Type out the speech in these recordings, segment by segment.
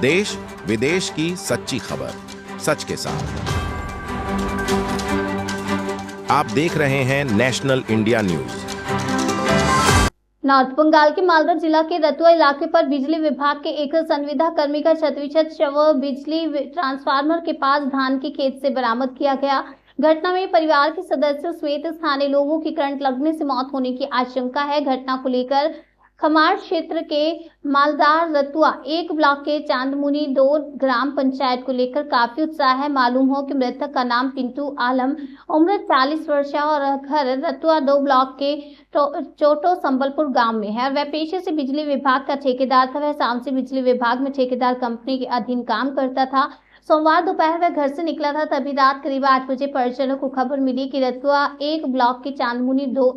देश विदेश की सच्ची खबर सच के साथ। आप देख रहे हैं national India news. North Bengal के मालदा जिला के रतुआ इलाके पर बिजली विभाग के एक संविदा कर्मी का क्षत शव बिजली ट्रांसफार्मर के पास धान के खेत से बरामद किया गया। घटना में परिवार के सदस्यों समेत स्थानीय लोगों की करंट लगने से मौत होने की आशंका है। घटना को लेकर खमार क्षेत्र के मालदार रतुआ 1 ब्लॉक के चांदमुनी 2 ग्राम पंचायत को लेकर काफी उत्साह है। मालूम हो कि मृतक का नाम पिंटू आलम, उम्र 40 वर्ष और घर रतुआ 2 ब्लॉक के चोटो संबलपुर गांव में है और वह पेशे से बिजली विभाग का ठेकेदार था। वह शाम से बिजली विभाग में ठेकेदार कंपनी के अधीन काम करता था। सोमवार दोपहर वह घर से निकला था, तभी रात करीब 8 बजे परिजनों को खबर मिली कि रतुआ 1 ब्लॉक के चांदमुनी 2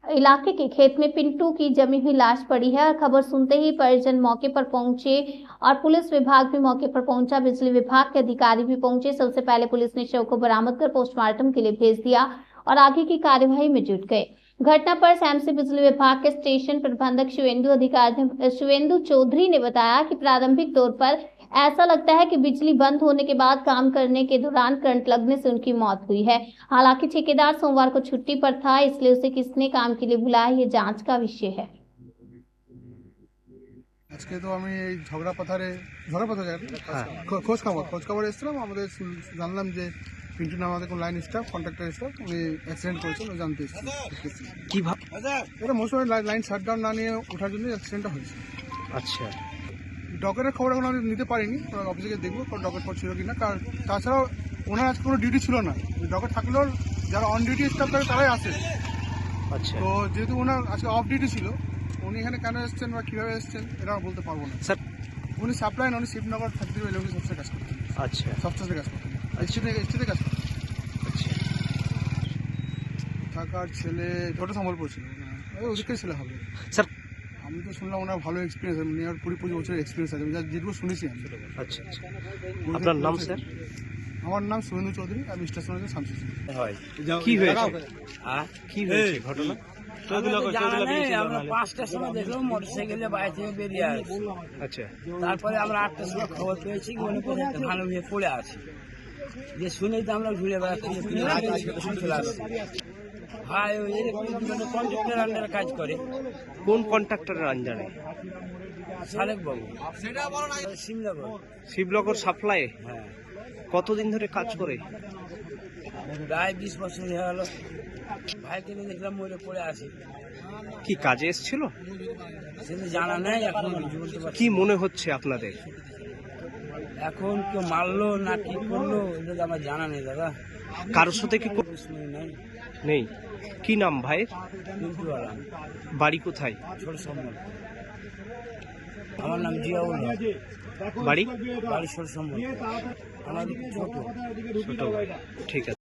इलाके के खेत में पिंटू की जमी हुई लाश पड़ी है। और खबर सुनते ही परिजन मौके पर पहुंचे और पुलिस विभाग भी मौके पर पहुंचा। बिजली विभाग के अधिकारी भी पहुंचे। सबसे पहले पुलिस ने शव को बरामद कर पोस्टमार्टम के लिए भेज दिया और आगे की कार्यवाही में जुट गए। घटना पर सैमसी बिजली विभाग के स्टेशन प्रबंधक शिवेंदु चौधरी ने बताया कि प्रारंभिक तौर पर ऐसा लगता है कि बिजली बंद होने के बाद काम करने के दौरान करंट लगने से उनकी मौत हुई है। हालांकि ठेकेदार सोमवार को छुट्टी पर था, इसलिए उसे किसने काम के लिए बुलाया, ये जांच का विषय है। আজকে তো আমি এই ঝগড়াপাথার খোঁজ খবর এসেছিলাম। আমাদের জানলাম যে পিন্টু নাম আমাদের কোনো লাইন স্টাফ কন্ট্রাক্টর স্টাফ উনি অ্যাক্সিডেন্ট করেছেন, ওই জানতে এসেছি কীভাবে এটা মৌসুমে লাইন শাটডাউন না নিয়ে ওঠার জন্য অ্যাক্সিডেন্টটা হয়েছে। আচ্ছা, ডকেটের খবর এখন আমি নিতে পারিনি, অফিসে গিয়ে দেখবো কোনো ডকেট ফট ছিল কিনা। কারণ তাছাড়াও ওনার আজকে কোনো ডিউটি ছিল না, ডকেট থাকলেও যারা অন ডিউটি স্টাফ থাকে তারাই আসে। আচ্ছা, তো যেহেতু ওনার আজকে অফ ডিউটি ছিল, উনি এখানে কেন এসছেন বা কীভাবে এসছেন এটা বলতে পারবো না স্যার। উনি সাপ্লাই উনি শিবনগর 33 সবচেয়ে কাজ করতেন। আচ্ছা, সবচেয়ে কাজ করতেন, এসটিতে কাজ করতেন। আচ্ছা, থাকার ছেলে ছোটো সম্বলপুর ছিল, ওদিকে ছেলে হবে স্যার। আমি তো শুনলাম ওনার ভালো এক্সপিরিয়েন্স, উনি আর 20-25 বছরের এক্সপিরিয়েন্স আছে, যেটুকু শুনেছি আমি। আচ্ছা, আপনার নাম স্যার? আমার নাম শুভেন্দু চৌধুরী, আমি স্টেশন আছে শামসি। কি হয়েছে? কি হয়েছে ঘটনা? আমরা 5টার সময় দেখলাম মোটরসাইকেলে বাড়ি থেকে বেরিয়ে আসি। আচ্ছা, তারপরে আমরা 8টার সময় খবর পেয়েছি মনে করে একটা ভালো হয়ে পড়ে আছে, যে শুনেই তো আমরা ঘুরে বেড়াচ্ছি চলে আসছি। ভাই ওই কন্ট্রাক্টরের আন্ডারে কাজ করে। কোন কন্ট্রাক্টরের আন্ডারে? সালেক বাবু, শিবনগর সাপ্লাই। হ্যাঁ, কতদিন ধরে কাজ করে? প্রায় 20 বছর হয়ে গেল। ভাইকে দেখলাম মরে পড়ে আসি। কি কাজে এসেছিল সেটা জানা নেই এখন। কি মনে হচ্ছে আপনাদের? এখন কেউ মারলো না কি করলো এটা আমার জানা নেই দাদা। কারোর সাথে কি নেই? কি নাম ভাইয়ের? পিন্টু আলম। বাড়ি কোথায়? ছোট সম্বল। আমার নাম জিয়াউল। বাড়ি ছোট সম্বল। আমার ছোট। ঠিক আছে।